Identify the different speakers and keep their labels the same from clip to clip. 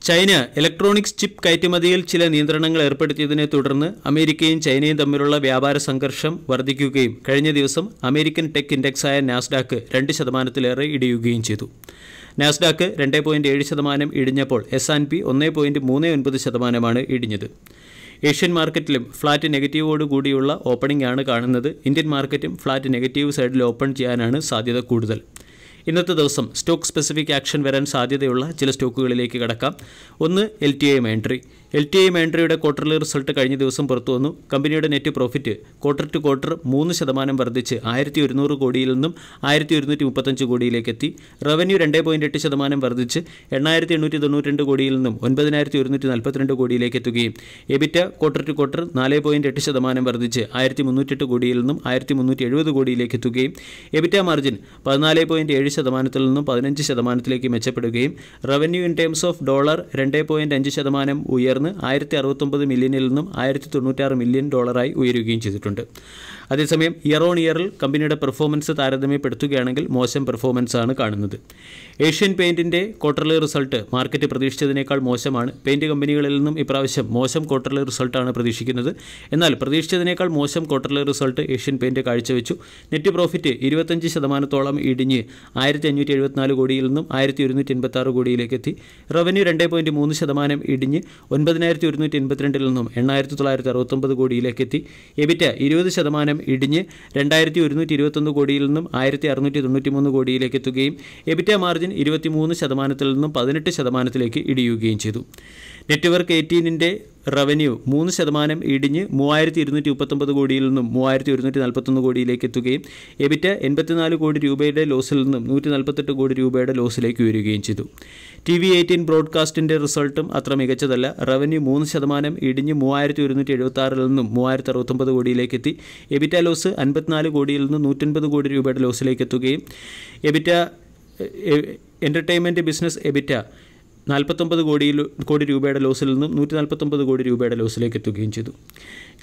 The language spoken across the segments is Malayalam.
Speaker 1: ചൈന ഇലക്ട്രോണിക്സ് ചിപ്പ് കയറ്റുമതിയിൽ ചില നിയന്ത്രണങ്ങൾ ഏർപ്പെടുത്തിയതിനെ തുടർന്ന് അമേരിക്കയും ചൈനയും തമ്മിലുള്ള വ്യാപാര സംഘർഷം വർദ്ധിക്കുകയും കഴിഞ്ഞ ദിവസം അമേരിക്കൻ ടെക് ഇൻഡെക്സായ നാസ്ഡാക്ക് 2% ഇടിയുകയും ചെയ്തു. Nasdaq 2.7% ഇടിഞ്ഞപ്പോൾ S&P 1.39% ഇടിഞ്ഞത്. ഏഷ്യൻ മാർക്കറ്റിലും ഫ്ലാറ്റ് നെഗറ്റീവോട് കൂടിയുള്ള ഓപ്പണിംഗ് ആണ് കാണുന്നത്. ഇന്ത്യൻ മാർക്കറ്റും ഫ്ലാറ്റ് നെഗറ്റീവ് സൈഡിൽ ഓപ്പൺ ചെയ്യാനാണ് സാധ്യത കൂടുതൽ. ഇന്നത്തെ ദിവസം സ്റ്റോക്ക് സ്പെസിഫിക് ആക്ഷൻ വരാൻ സാധ്യതയുള്ള ചില സ്റ്റോക്കുകളിലേക്ക് കടക്കാം. ഒന്ന് LTI Mindtree. LTI Mindtreeയുടെ ക്വാർട്ടർലി റിസൾട്ട് കഴിഞ്ഞ ദിവസം പുറത്തു വന്നു. കമ്പനിയുടെ net profit quarter to quarter 3% വർദ്ധിച്ച് 1100 കോടിയിൽ നിന്നും 1135 കോടിയിലേക്ക് എത്തി. റവന്യൂ 2.8% വർദ്ധിച്ച് 8892 കോടിയിൽ നിന്നും 9142 കോടിയിലേക്ക് എത്തുകയും എബിറ്റ ക്വാർട്ടർ ടു ക്വാർട്ടർ 4.8% വർദ്ധിച്ച് 1308 കോടിയിൽ നിന്നും 1370 കോടിയിലേക്ക് എത്തുകയും എബിറ്റ മാർജിൻ 14.7% നിന്നും 15% മെച്ചപ്പെടുകയും revenue in terms of dollar 2.5% ഉയർന്ന് 1069 മില്യണിൽ നിന്നും 1096 മില്യൺ ഡോളറായി ഉയരുകയും ചെയ്തിട്ടുണ്ട്. അതേസമയം ഇയർ ഓൺ ഇയറിൽ കമ്പനിയുടെ പെർഫോമൻസ് താരതമ്യപ്പെടുത്തുകയാണെങ്കിൽ മോശം പെർഫോമൻസ് ആണ് കാണുന്നത്. ഏഷ്യൻ പെയിൻറ്റിൻ്റെ ക്വാർട്ടർലി റിസൾട്ട് മാർക്കറ്റ് പ്രതീക്ഷിച്ചതിനേക്കാൾ മോശമാണ്. പെയിൻറ്റ് കമ്പനികളിൽ നിന്നും ഇപ്രാവശ്യം മോശം ക്വാർട്ടർലി റിസൾട്ടാണ് പ്രതീക്ഷിക്കുന്നത്. എന്നാൽ പ്രതീക്ഷിച്ചതിനേക്കാൾ മോശം ക്വാർട്ടർലി റിസൾട്ട് ഏഷ്യൻ പെയിൻറ്റ് കാഴ്ചവെച്ചു. നെറ്റ് പ്രോഫിറ്റ് 25% ഇടിഞ്ഞ് 1574 കോടിയിൽ നിന്നും 1186 കോടിയിലേക്ക് എത്തി. റവന്യൂ 2.3% ഇടിഞ്ഞ് 9182 നിന്നും 8969 കോടിയിലേക്ക് എത്തി. എബിറ്റ 20% ഇടിഞ്ഞ് 2121 കോടിയിൽ നിന്നും 1693 കോടിയിലേക്ക് എത്തുകയും എബിറ്റ മാർജിൻ 23% നിന്നും 18% ഇടിയുകയും ചെയ്തു. നെറ്റ്വർക്ക് 18ൻ്റെ റവന്യൂ 3% ഇടിഞ്ഞ് 3239 കോടിയിൽ നിന്നും 3141 കോടിയിലേക്ക് എത്തുകയും എബിറ്റ 84 കോടി രൂപയുടെ ലോസിൽ നിന്നും 148 കോടി രൂപയുടെ ലോസിലേക്ക് ഉയരുകയും ചെയ്തു. TV18 ബ്രോഡ്കാസ്റ്റിൻ്റെ റിസൾട്ടും അത്ര മികച്ചതല്ല. റവന്യൂ 3% ഇടിഞ്ഞ് 3176 നിന്നും 3069 കോടിയിലേക്ക് എത്തി. എബിറ്റ ലോസ് 54 കോടിയിൽ നിന്ന് 180 കോടി രൂപയുടെ ലോസിലേക്ക് എത്തുകയും എബിറ്റ എൻ്റർടൈൻമെൻറ്റ് ബിസിനസ് എബിറ്റ 49 കോടി രൂപയുടെ ലോസിൽ നിന്നും 149 കോടി രൂപയുടെ ലോസിലേക്ക് എത്തുകയും ചെയ്തു.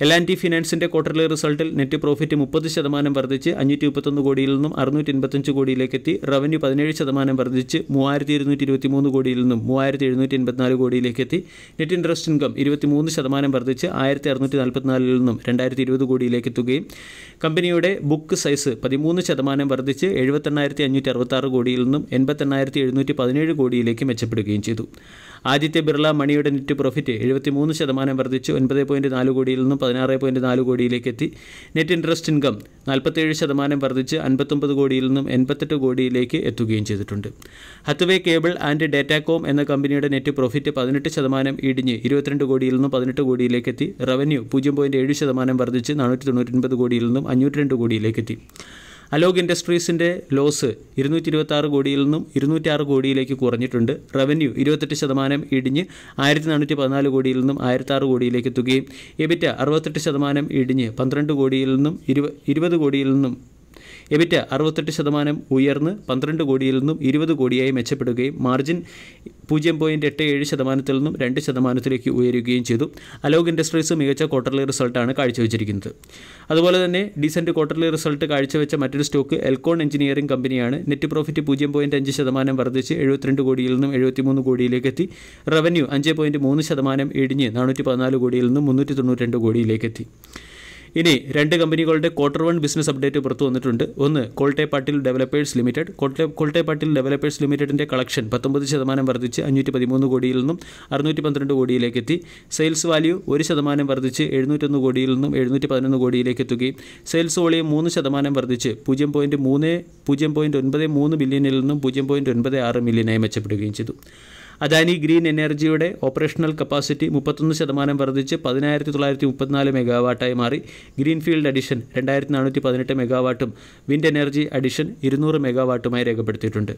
Speaker 1: L&T ഫിനാൻസിൻ്റെ ക്വാർട്ടർലി റിസൾട്ടിൽ നെറ്റ് പ്രോഫിറ്റ് 30% വർദ്ധിച്ച് 531 കോടിയിൽ നിന്നും 685 കോടിയിലേക്ക് എത്തി. റവന്യൂ 17% വർദ്ധിച്ച് 3223 കോടിയിൽ നിന്നും 3784 കോടിയിലേക്ക് എത്തി. നെറ്റ് ഇൻട്രസ്റ്റ് ഇൻകം 23% വർദ്ധിച്ച് 1644 നിന്നും 2020 കോടിയിലേക്ക് എത്തുകയും കമ്പനിയുടെ ബുക്ക് സൈസ് 13% വർദ്ധിച്ച് 78566 കോടിയിൽ നിന്നും 88717 കോടിയിലേക്ക് മെച്ചപ്പെടുകയും ചെയ്തു. ആദിത്യ ബിർള മണിയുടെ നെറ്റ് പ്രോഫിറ്റ് 73% വർദ്ധിച്ച് 9.4 കോടിയിൽ നിന്നും 16.4 കോടിയിലേക്ക് എത്തി. നെറ്റ് ഇൻട്രസ്റ്റ് ഇൻകം 47% വർദ്ധിച്ച് 59 കോടിയിൽ നിന്നും 88 കോടിയിലേക്ക് എത്തുകയും ചെയ്തിട്ടുണ്ട്. ഹത്വേ കേബിൾ ആൻഡ് ഡാറ്റാകോം എന്ന കമ്പനിയുടെ നെറ്റ് പ്രോഫിറ്റ് 18% ഇടിഞ്ഞ് 22 കോടിയിൽ നിന്നും 18 കോടിയിലേക്ക് എത്തി. റവന്യൂ 0.7% വർദ്ധിച്ച് 499 കോടിയിൽ നിന്നും 502 കോടിയിലേക്ക് എത്തി. അലോക് ഇൻഡസ്ട്രീസിൻ്റെ ലോസ് 226 കോടിയിൽ നിന്നും 206 കോടിയിലേക്ക് കുറഞ്ഞിട്ടുണ്ട്. റവന്യൂ 28% ഇടിഞ്ഞ് 1414 കോടിയിൽ നിന്നും 1006 കോടിയിലേക്ക് എത്തുകയും എബിറ്റ 68% ഇടിഞ്ഞ് 12 കോടിയിൽ നിന്നും 20 കോടിയിൽ നിന്നും എബിറ്റ 68% ഉയർന്ന് 12 കോടിയിൽ നിന്നും 20 കോടിയായി മെച്ചപ്പെടുകയും മാർജിൻ 0.87% നിന്നും 2% ഉയരുകയും ചെയ്തു. അലോക് ഇൻഡസ്ട്രീസ് മികച്ച ക്വാർട്ടർലി റിസൾട്ടാണ് കാഴ്ചവെച്ചിരിക്കുന്നത്. അതുപോലെ തന്നെ ഡീസൻറ്റ് ക്വാർട്ടർലി റിസൾട്ട് കാഴ്ചവെച്ച മറ്റൊരു സ്റ്റോക്ക് എൽക്കോൺ എഞ്ചിനീയറിംഗ് കമ്പനിയാണ്. നെറ്റ് പ്രോഫിറ്റ് 0.5% വർദ്ധിച്ച് 72 കോടിയിൽ നിന്നും 73 കോടിയിലേക്ക് എത്തി. റവന്യൂ 5.3% ഇടിഞ്ഞ് 414 കോടിയിൽ നിന്നും 392 കോടിയിലേക്ക് എത്തി. ഇനി രണ്ട് കമ്പനികളുടെ Q1 ബിസിനസ് അപ്ഡേറ്റ് പുറത്തു വന്നിട്ടുണ്ട്. ഒന്ന് Kolte Patil developers limited. Kolte Patil developers ലിമിറ്റഡിൻ്റെ കളക്ഷൻ 19% വർദ്ധിച്ച് 513 കോടിയിൽ നിന്നും 612 കോടിയിലേക്ക് എത്തി. സെയിൽസ് വാല്യൂ 1% വർദ്ധിച്ച് 701 കോടിയിൽ നിന്നും 711 കോടിയിലേക്ക് എത്തുകയും സെയിൽസ് വോളിയം 3% വർദ്ധിച്ച് 0.93 ബില്യണിൽ നിന്നും 0.96 മില്യനായി മെച്ചപ്പെടുകയും ചെയ്തു. അദാനി ഗ്രീൻ എനർജിയുടെ ഓപ്പറേഷണൽ കപ്പാസിറ്റി 31% വർദ്ധിച്ച് 10934 മെഗാവാട്ടായി മാറി. ഗ്രീൻഫീൽഡ് അഡിഷൻ 2418 മെഗാവാട്ടും വിൻഡ് എനർജി അഡിഷൻ 200 മെഗാവാട്ടുമായി രേഖപ്പെടുത്തിയിട്ടുണ്ട്.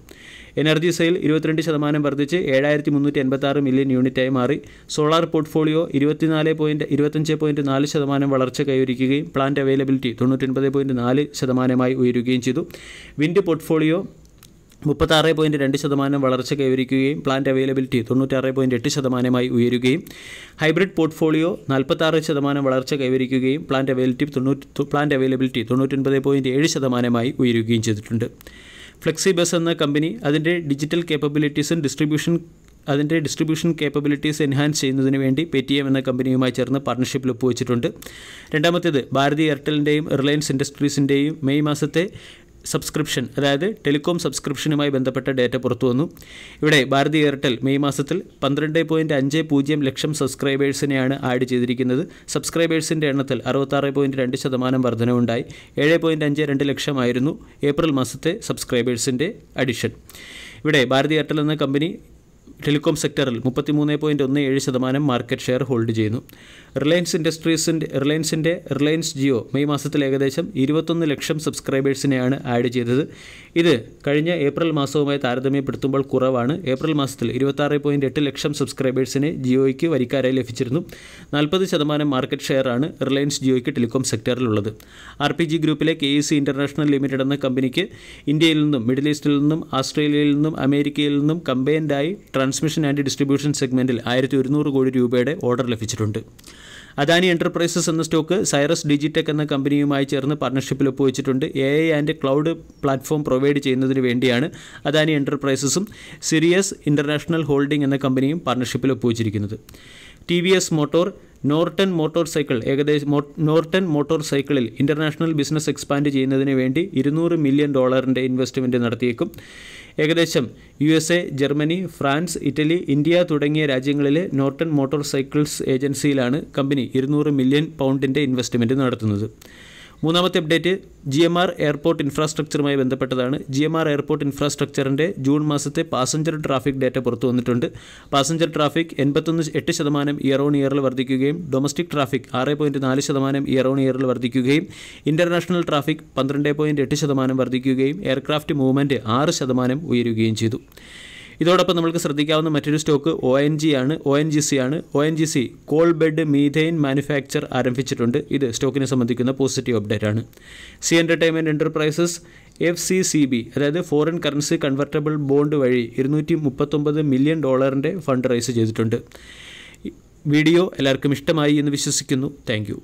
Speaker 1: എനർജി സെയിൽ 22% വർദ്ധിച്ച് 7386 മില്യൺ യൂണിറ്റായി മാറി. സോളാർ പോർട്ട്ഫോളിയോ 25.4% വളർച്ച കൈവരിക്കുകയും പ്ലാന്റ് അവൈലബിലിറ്റി 99.4% ഉയരുകയും ചെയ്തു. വിൻഡ് പോർട്ട്ഫോളിയോ 36.2% വളർച്ച കൈവരിക്കുകയും പ്ലാന്റ് അവൈലബിലിറ്റി 96.8% ഉയരുകയും ഹൈബ്രിഡ് പോർട്ട്ഫോളിയോ 46% വളർച്ച കൈവരിക്കുകയും പ്ലാന്റ് അവൈലബിലിറ്റി 99.7% ഉയരുകയും ചെയ്തിട്ടുണ്ട്. ഫ്ലെക്സി ബസ് എന്ന കമ്പനി അതിൻ്റെ ഡിജിറ്റൽ കേപ്പബിലിറ്റീസും ഡിസ്ട്രിബ്യൂഷൻ അതിൻ്റെ ഡിസ്ട്രിബ്യൂഷൻ കേപ്പബിലിറ്റീസ് എൻഹാൻസ് ചെയ്യുന്നതിന് വേണ്ടി പേടിഎം എന്ന കമ്പനിയുമായി ചേർന്ന് പാർട്ണർഷിപ്പിൽ ഒപ്പുവെച്ചിട്ടുണ്ട്. രണ്ടാമത്തേത് ഭാരതി എയർടെലിൻ്റെയും റിലയൻസ് ഇൻഡസ്ട്രീസിൻ്റെയും മെയ് മാസത്തെ സബ്സ്ക്രിപ്ഷൻ, അതായത് ടെലികോം സബ്സ്ക്രിപ്ഷനുമായി ബന്ധപ്പെട്ട ഡേറ്റ പുറത്തു വന്നു. ഇവിടെ ഭാരതി എയർടെൽ മെയ് മാസത്തിൽ 12.50 ലക്ഷം സബ്സ്ക്രൈബേഴ്സിനെയാണ് ആഡ് ചെയ്തിരിക്കുന്നത്. സബ്സ്ക്രൈബേഴ്സിൻ്റെ എണ്ണത്തിൽ 66.2% വർധനവുണ്ടായി. 7.52 ലക്ഷമായിരുന്നു ഏപ്രിൽ മാസത്തെ സബ്സ്ക്രൈബേഴ്സിൻ്റെ അഡിഷൻ. ഇവിടെ ഭാരതി എയർടെൽ എന്ന കമ്പനി ടെലികോം സെക്ടറിൽ 33.17% മാർക്കറ്റ് ഷെയർ ഹോൾഡ് ചെയ്യുന്നു. റിലയൻസ് ജിയോ മെയ് മാസത്തിൽ ഏകദേശം 21 ലക്ഷം സബ്സ്ക്രൈബേഴ്സിനെയാണ് ആഡ് ചെയ്തത്. ഇത് കഴിഞ്ഞ ഏപ്രിൽ മാസവുമായി താരതമ്യപ്പെടുത്തുമ്പോൾ കുറവാണ്. ഏപ്രിൽ മാസത്തിൽ 26.8 ലക്ഷം സബ്സ്ക്രൈബേഴ്സിനെ ജിയോയ്ക്ക് വരിക്കാരായി ലഭിച്ചിരുന്നു. 40% മാർക്കറ്റ് ഷെയറാണ് റിലയൻസ് ജിയോയ്ക്ക് ടെലികോം സെക്ടറിലുള്ളത്. RPG ഗ്രൂപ്പിലെ KEC ഇൻ്റർനാഷണൽ ലിമിറ്റഡ് എന്ന കമ്പനിക്ക് ഇന്ത്യയിൽ നിന്നും മിഡിൽ ഈസ്റ്റിൽ നിന്നും ഓസ്ട്രേലിയയിൽ നിന്നും അമേരിക്കയിൽ നിന്നും കമ്പൈൻഡായി ട്രാൻസ്മിഷൻ ആൻഡ് ഡിസ്ട്രിബ്യൂഷൻ സെഗ്മെൻറ്റിൽ 1100 കോടി രൂപയുടെ ഓർഡർ ലഭിച്ചിട്ടുണ്ട്. അദാനി എൻ്റർപ്രൈസസ് എന്ന സ്റ്റോക്ക് സൈറസ് ഡിജിടെക് എന്ന കമ്പനിയുമായി ചേർന്ന് പാർട്ണർഷിപ്പിൽ ഒപ്പുവെച്ചിട്ടുണ്ട്. AI and cloud platform provide ചെയ്യുന്നതിന് വേണ്ടിയാണ് അദാനി എൻ്റർപ്രൈസസും സിറിയസ് ഇൻ്റർനാഷണൽ ഹോൾഡിംഗ് എന്ന കമ്പനിയും പാർട്ണർഷിപ്പിൽ ഒപ്പുവെച്ചിരിക്കുന്നത്. TVS മോട്ടോർ നോർട്ടൺ മോട്ടോർ സൈക്കിളിൽ ഇൻ്റർനാഷണൽ ബിസിനസ് എക്സ്പാൻഡ് ചെയ്യുന്നതിന് വേണ്ടി $200 മില്യൺ ഇൻവെസ്റ്റ്മെൻറ്റ് നടത്തിയേക്കും. ഏകദേശം USA, Germany, France, Italy, India തുടങ്ങിയ രാജ്യങ്ങളിലെ നോർട്ടൺ മോട്ടോർ സൈക്കിൾസ് ഏജൻസിയിലാണ് കമ്പനി £200 മില്യൺ ഇൻവെസ്റ്റ്മെൻറ്റ് നടത്തുന്നത്. മൂന്നാമത്തെ അപ്ഡേറ്റ് GMR എയർപോർട്ട് ഇൻഫ്രാസ്ട്രക്ചറുമായി ബന്ധപ്പെട്ടതാണ്. GMR എയർപോർട്ട് ഇൻഫ്രാസ്ട്രക്ചറിൻ്റെ ജൂൺ മാസത്തെ പാസഞ്ചർ ട്രാഫിക് ഡേറ്റ പുറത്തു വന്നിട്ടുണ്ട്. പാസഞ്ചർ ട്രാഫിക് 81% ഇയർ ഓൺ ഇയറിൽ വർദ്ധിക്കുകയും ഡൊമസ്റ്റിക് ട്രാഫിക് 6.4% ഇയർ ഓൺ ഇയറിൽ വർദ്ധിക്കുകയും ഇൻ്റർനാഷണൽ ട്രാഫിക് 12.8% വർദ്ധിക്കുകയും എയർക്രാഫ്റ്റ് മൂവ്മെൻറ്റ് 6% ഉയരുകയും ചെയ്തു. ഇതോടൊപ്പം നമുക്ക് ശ്രദ്ധിക്കാവുന്ന മറ്റൊരു സ്റ്റോക്ക് ONGC ആണ്. ONGC call bed methane manufacture ആരംഭിച്ചിട്ടുണ്ട്. ഇത് സ്റ്റോക്കിനെ സംബന്ധിക്കുന്ന പോസിറ്റീവ് അപ്ഡേറ്റ് ആണ്. സി എൻ്റർടൈൻമെൻറ്റ് എൻ്റർപ്രൈസസ് FCCB, അതായത് ഫോറിൻ കറൻസി കൺവെർട്ടബിൾ ബോണ്ട് വഴി $239 മില്യൺ ഫണ്ട് റൈസ് ചെയ്തിട്ടുണ്ട്. വീഡിയോ എല്ലാവർക്കും ഇഷ്ടമായി എന്ന് വിശ്വസിക്കുന്നു. താങ്ക്